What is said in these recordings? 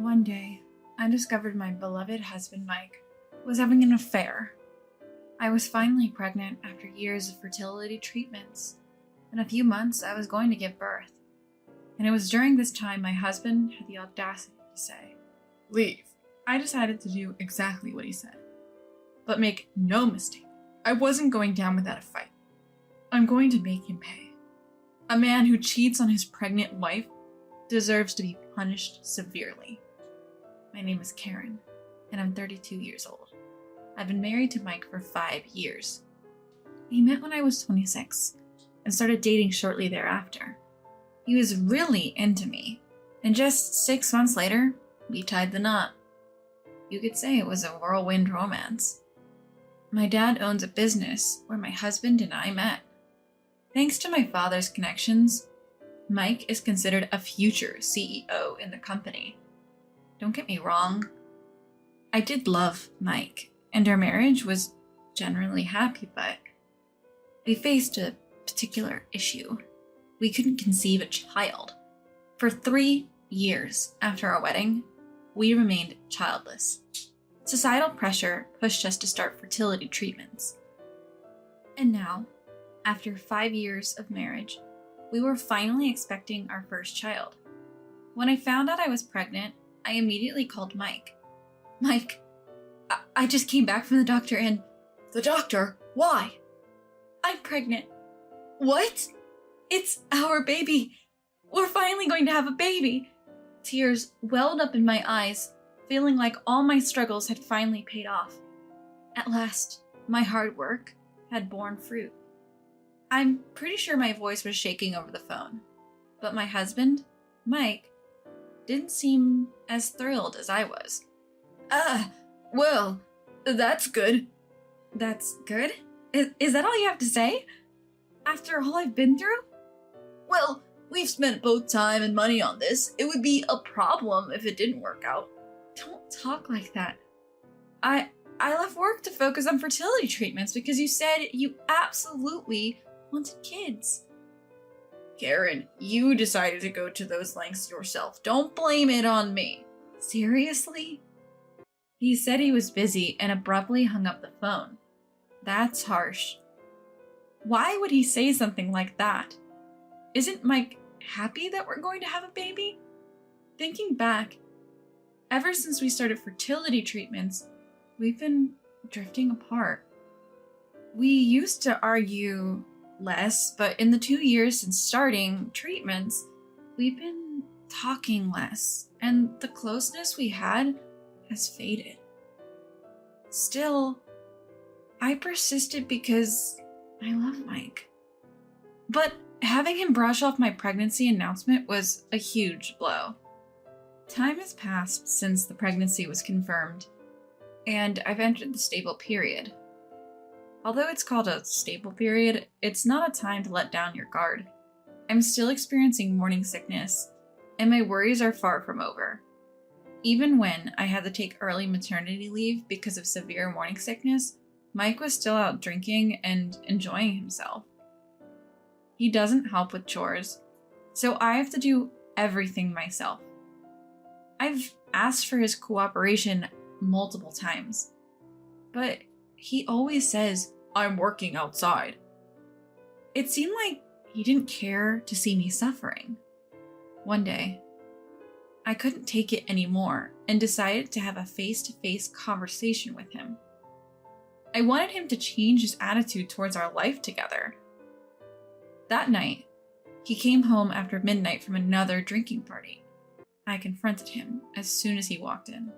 One day, I discovered my beloved husband Mike was having an affair. I was finally pregnant after years of fertility treatments. In a few months, I was going to give birth. And it was during this time my husband had the audacity to say, "Leave." I decided to do exactly what he said. But make no mistake, I wasn't going down without a fight. I'm going to make him pay. A man who cheats on his pregnant wife deserves to be punished severely. My name is Karen, and I'm 32 years old. I've been married to Mike for 5 years. We met when I was 26 and started dating shortly thereafter. He was really into me, and just 6 months later, we tied the knot. You could say it was a whirlwind romance. My dad owns a business where my husband and I met. Thanks to my father's connections, Mike is considered a future CEO in the company. Don't get me wrong, I did love Mike, and our marriage was generally happy, but we faced a particular issue. We couldn't conceive a child. For 3 years after our wedding, we remained childless. Societal pressure pushed us to start fertility treatments. And now, after 5 years of marriage, we were finally expecting our first child. When I found out I was pregnant, I immediately called Mike. "Mike, I just came back from the doctor and..." "The doctor? Why?" "I'm pregnant." "What?" "It's our baby. We're finally going to have a baby." Tears welled up in my eyes, feeling like all my struggles had finally paid off. At last, my hard work had borne fruit. I'm pretty sure my voice was shaking over the phone, but my husband, Mike, didn't seem as thrilled as I was. Well, that's good." "That's good? Is that all you have to say? After all I've been through?" "Well, we've spent both time and money on this. It would be a problem if it didn't work out." "Don't talk like that. I left work to focus on fertility treatments because you said you absolutely wanted kids." "Karen, you decided to go to those lengths yourself. Don't blame it on me." "Seriously?" He said he was busy and abruptly hung up the phone. That's harsh. Why would he say something like that? Isn't Mike happy that we're going to have a baby? Thinking back, ever since we started fertility treatments, we've been drifting apart. We used to argue less, but in the 2 years since starting treatments, we've been talking less, and the closeness we had has faded. Still, I persisted because I love Mike. But having him brush off my pregnancy announcement was a huge blow. Time has passed since the pregnancy was confirmed, and I've entered the stable period. Although it's called a stable period, it's not a time to let down your guard. I'm still experiencing morning sickness, and my worries are far from over. Even when I had to take early maternity leave because of severe morning sickness, Mike was still out drinking and enjoying himself. He doesn't help with chores, so I have to do everything myself. I've asked for his cooperation multiple times, but he always says, "I'm working outside." It seemed like he didn't care to see me suffering. One day, I couldn't take it anymore and decided to have a face-to-face conversation with him. I wanted him to change his attitude towards our life together. That night, he came home after midnight from another drinking party. I confronted him as soon as he walked in.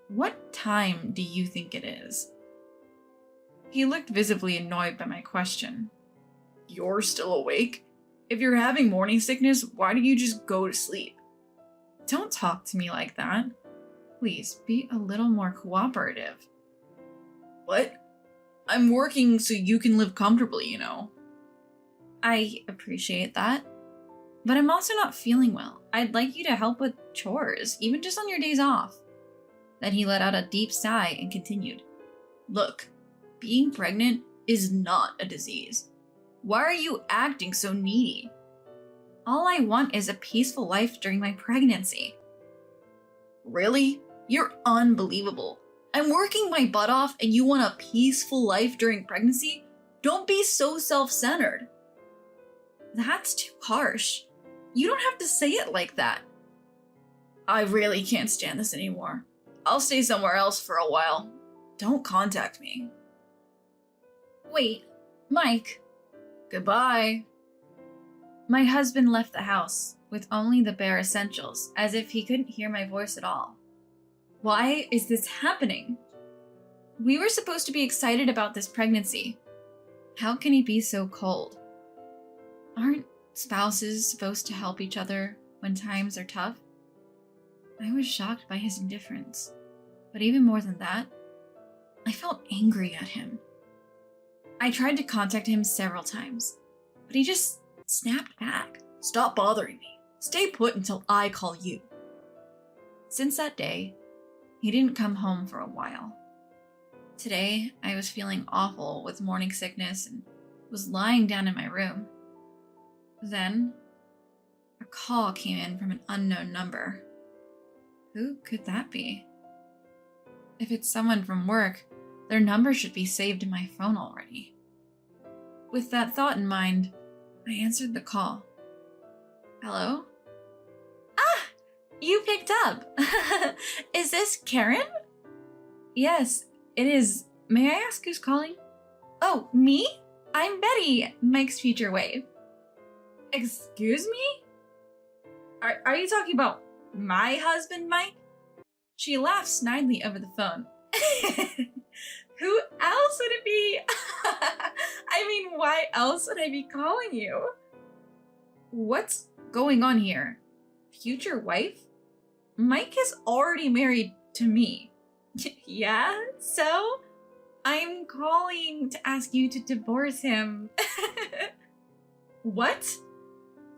"What time do you think it is?" He looked visibly annoyed by my question. "You're still awake? If you're having morning sickness, why don't you just go to sleep?" "Don't talk to me like that. Please be a little more cooperative." "What? I'm working so you can live comfortably, you know." "I appreciate that, but I'm also not feeling well. I'd like you to help with chores, even just on your days off." Then he let out a deep sigh and continued. "Look, being pregnant is not a disease. Why are you acting so needy?" All I want is a peaceful life during my pregnancy." Really? You're unbelievable. I'm working my butt off and you want a peaceful life during pregnancy? Don't be so self-centered. That's too harsh. You don't have to say it like that. I really can't stand this anymore. I'll stay somewhere else for a while. Don't contact me. Wait, Mike. Goodbye. My husband left the house with only the bare essentials, as if he couldn't hear my voice at all. Why is this happening? We were supposed to be excited about this pregnancy. How can he be so cold? Aren't spouses supposed to help each other when times are tough? I was shocked by his indifference, but even more than that, I felt angry at him. I tried to contact him several times, but he just snapped back. Stop bothering me. Stay put until I call you. Since that day, he didn't come home for a while. Today, I was feeling awful with morning sickness and was lying down in my room. Then, a call came in from an unknown number. Who could that be? If it's someone from work, their number should be saved in my phone already. With that thought in mind, I answered the call. Hello? Ah! You picked up! Is this Karen? Yes, it is. May I ask who's calling? Oh, me? I'm Betty, Mike's future wife. Excuse me? Are you talking about my husband, Mike? She laughed snidely over the phone. Who else would it be? I mean, why else would I be calling you? What's going on here? Future wife? Mike is already married to me. Yeah, so? I'm calling to ask you to divorce him. What?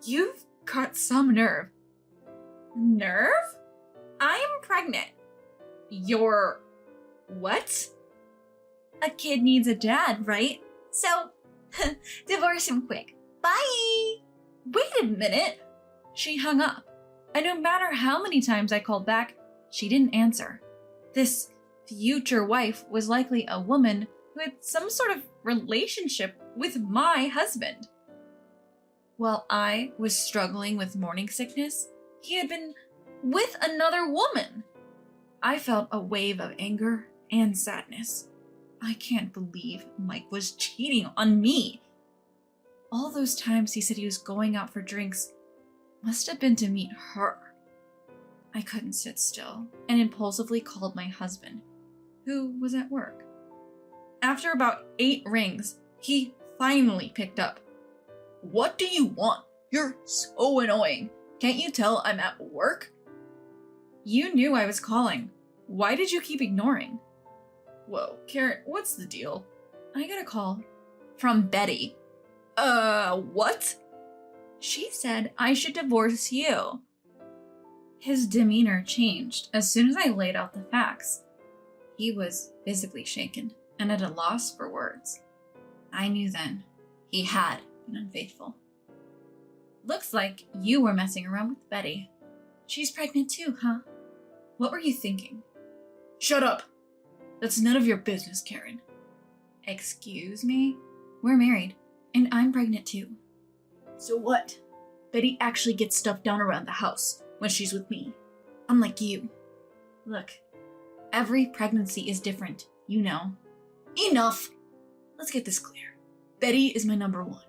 You've got some nerve. Nerve? I'm pregnant. You're... what? A kid needs a dad, right? So, divorce him quick. Bye! Wait a minute! She hung up, and no matter how many times I called back, she didn't answer. This future wife was likely a woman who had some sort of relationship with my husband. While I was struggling with morning sickness, he had been with another woman. I felt a wave of anger and sadness. I can't believe Mike was cheating on me. All those times he said he was going out for drinks must have been to meet her. I couldn't sit still and impulsively called my husband, who was at work. After about 8 rings, he finally picked up. What do you want? You're so annoying. Can't you tell I'm at work? You knew I was calling. Why did you keep ignoring? Whoa, Karen, what's the deal? I got a call from Betty. What? She said I should divorce you. His demeanor changed as soon as I laid out the facts. He was visibly shaken and at a loss for words. I knew then he had been unfaithful. Looks like you were messing around with Betty. She's pregnant too, huh? What were you thinking? Shut up! That's none of your business, Karen. Excuse me? We're married, and I'm pregnant too. So what? Betty actually gets stuff done around the house when she's with me. Unlike you. Look, every pregnancy is different, you know. Enough! Let's get this clear. Betty is my number one.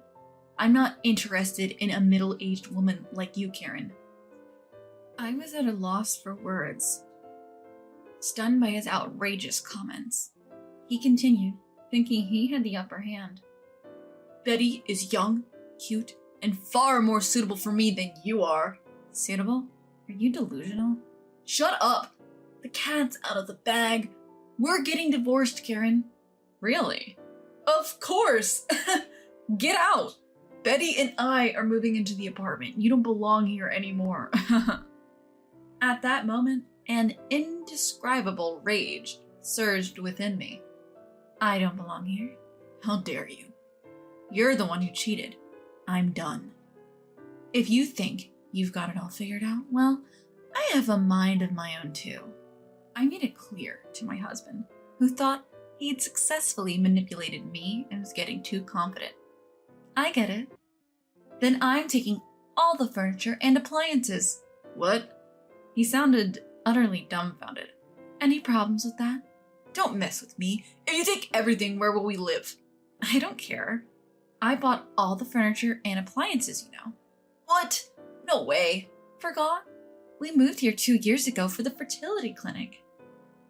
I'm not interested in a middle-aged woman like you, Karen. I was at a loss for words, stunned by his outrageous comments. He continued, thinking he had the upper hand. Betty is young, cute, and far more suitable for me than you are. Suitable? Are you delusional? Shut up! The cat's out of the bag. We're getting divorced, Karen. Really? Of course! Get out! Betty and I are moving into the apartment. You don't belong here anymore. At that moment, an indescribable rage surged within me. I don't belong here. How dare you? You're the one who cheated. I'm done. If you think you've got it all figured out, well, I have a mind of my own too. I made it clear to my husband, who thought he'd successfully manipulated me and was getting too confident. I get it. Then I'm taking all the furniture and appliances. What? He sounded utterly dumbfounded. Any problems with that? Don't mess with me. If you take everything, where will we live? I don't care. I bought all the furniture and appliances, you know. What? No way. Forgot? We moved here 2 years ago for the fertility clinic.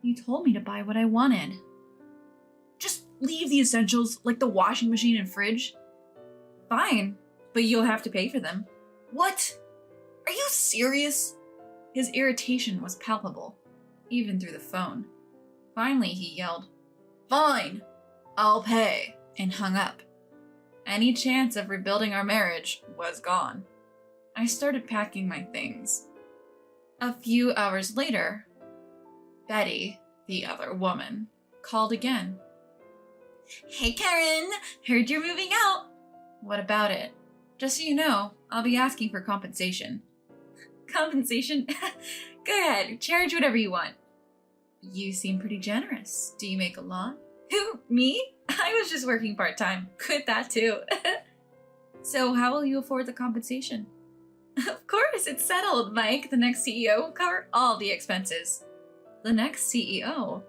You told me to buy what I wanted. Just leave the essentials, like the washing machine and fridge. Fine, but you'll have to pay for them. What? Are you serious? His irritation was palpable, even through the phone. Finally, he yelled, "Fine, I'll pay," and hung up. Any chance of rebuilding our marriage was gone. I started packing my things. A few hours later, Betty, the other woman, called again. "Hey Karen, heard you're moving out." "What about it?" "Just so you know, I'll be asking for compensation." "Compensation? Go ahead, charge whatever you want." "You seem pretty generous. Do you make a lot?" "Who, me? I was just working part-time. Quit that too." "So how will you afford the compensation?" "Of course, it's settled, Mike. The next CEO will cover all the expenses." "The next CEO?"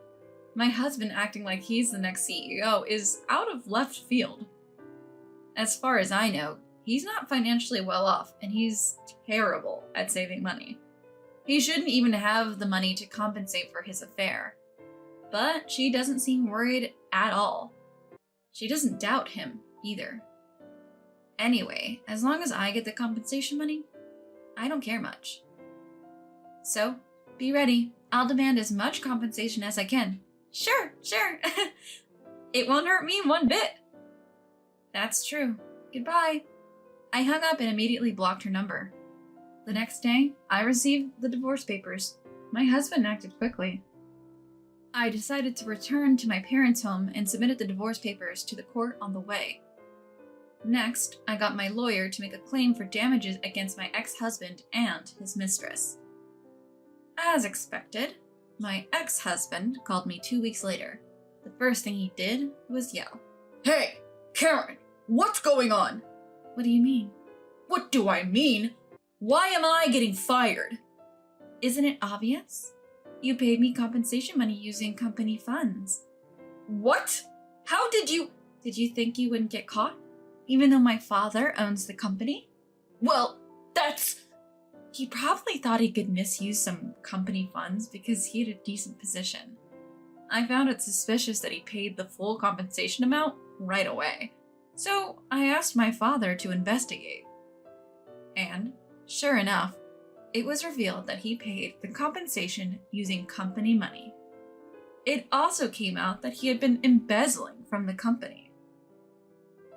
My husband acting like he's the next CEO is out of left field. As far as I know, he's not financially well off, and he's terrible at saving money. He shouldn't even have the money to compensate for his affair. But she doesn't seem worried at all. She doesn't doubt him, either. Anyway, as long as I get the compensation money, I don't care much. So, be ready. I'll demand as much compensation as I can. Sure. It won't hurt me one bit. That's true. Goodbye. I hung up and immediately blocked her number. The next day, I received the divorce papers. My husband acted quickly. I decided to return to my parents' home and submitted the divorce papers to the court on the way. Next, I got my lawyer to make a claim for damages against my ex-husband and his mistress. As expected, my ex-husband called me 2 weeks later. The first thing he did was yell, "Hey, Karen, what's going on?" "What do you mean?" "What do I mean? Why am I getting fired?" "Isn't it obvious? You paid me compensation money using company funds." "What? How did you—" "Did you think you wouldn't get caught? Even though my father owns the company?" "Well, that's—" "He probably thought he could misuse some company funds because he had a decent position. I found it suspicious that he paid the full compensation amount right away. So I asked my father to investigate. And, sure enough, it was revealed that he paid the compensation using company money. It also came out that he had been embezzling from the company.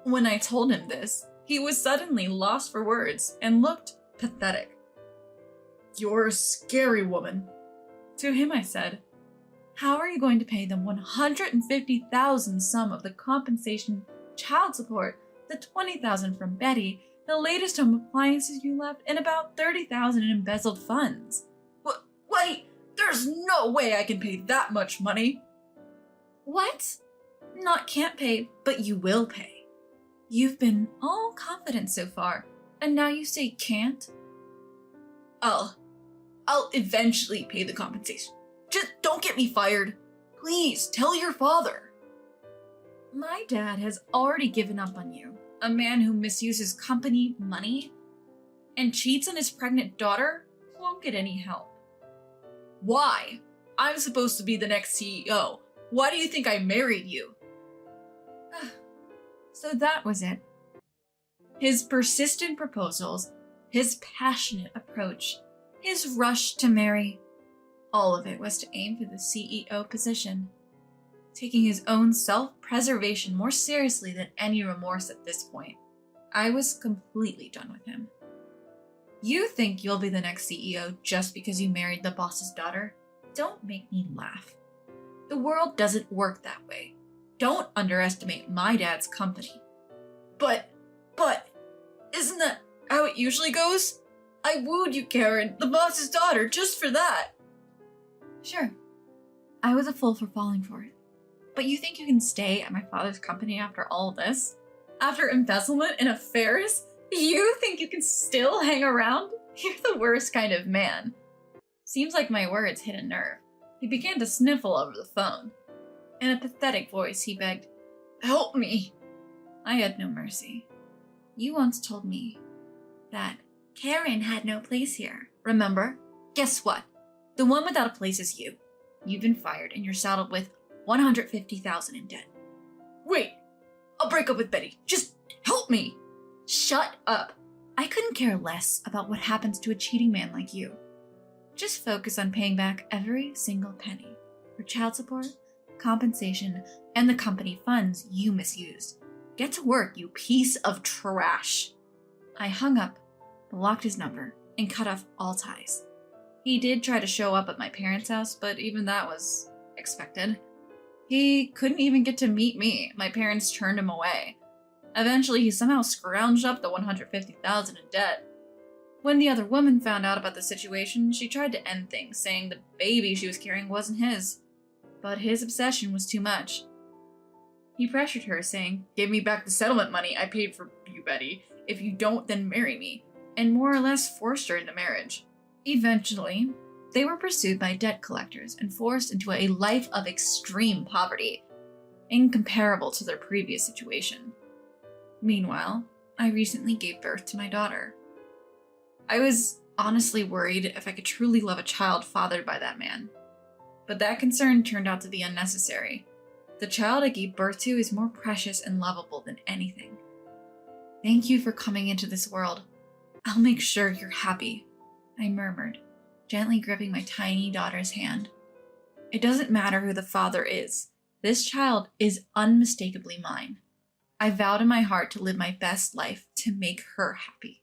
When I told him this, he was suddenly lost for words and looked pathetic. "You're a scary woman." To him I said, "How are you going to pay the $150,000 sum of the compensation, child support, the $20,000 from Betty, the latest home appliances you left, and about $30,000 in embezzled funds?" Wait, there's no way I can pay that much money." "What? Not can't pay, but you will pay. You've been all confident so far, and now you say can't?" I'll eventually pay the compensation. Just don't get me fired. Please, tell your father." "My dad has already given up on you. A man who misuses company money and cheats on his pregnant daughter won't get any help." "Why? I'm supposed to be the next CEO. Why do you think I married you?" So that was it. His persistent proposals, his passionate approach, his rush to marry, all of it was to aim for the CEO position, taking his own self-preservation more seriously than any remorse at this point. I was completely done with him. You think you'll be the next CEO just because you married the boss's daughter? Don't make me laugh. The world doesn't work that way. Don't underestimate my dad's company. But, isn't that how it usually goes? I wooed you, Karen, the boss's daughter, just for that. Sure. I was a fool for falling for it. But you think you can stay at my father's company after all this? After embezzlement and affairs? You think you can still hang around? You're the worst kind of man. Seems like my words hit a nerve. He began to sniffle over the phone. In a pathetic voice, he begged, "Help me." I had no mercy. You once told me that Karen had no place here. Remember? Guess what? The one without a place is you. You've been fired and you're saddled with $150,000 in debt. Wait! I'll break up with Betty. Just help me! Shut up! I couldn't care less about what happens to a cheating man like you. Just focus on paying back every single penny for child support, compensation, and the company funds you misused. Get to work, you piece of trash. I hung up, blocked his number, and cut off all ties. He did try to show up at my parents' house, but even that was expected. He couldn't even get to meet me. My parents turned him away. Eventually, he somehow scrounged up the $150,000 in debt. When the other woman found out about the situation, she tried to end things, saying the baby she was carrying wasn't his. But his obsession was too much. He pressured her, saying, "Give me back the settlement money I paid for you, Betty. If you don't, then marry me," and more or less forced her into marriage. Eventually, they were pursued by debt collectors and forced into a life of extreme poverty, incomparable to their previous situation. Meanwhile, I recently gave birth to my daughter. I was honestly worried if I could truly love a child fathered by that man. But that concern turned out to be unnecessary. The child I gave birth to is more precious and lovable than anything. Thank you for coming into this world. I'll make sure you're happy, I murmured, gently gripping my tiny daughter's hand. It doesn't matter who the father is. This child is unmistakably mine. I vowed in my heart to live my best life to make her happy.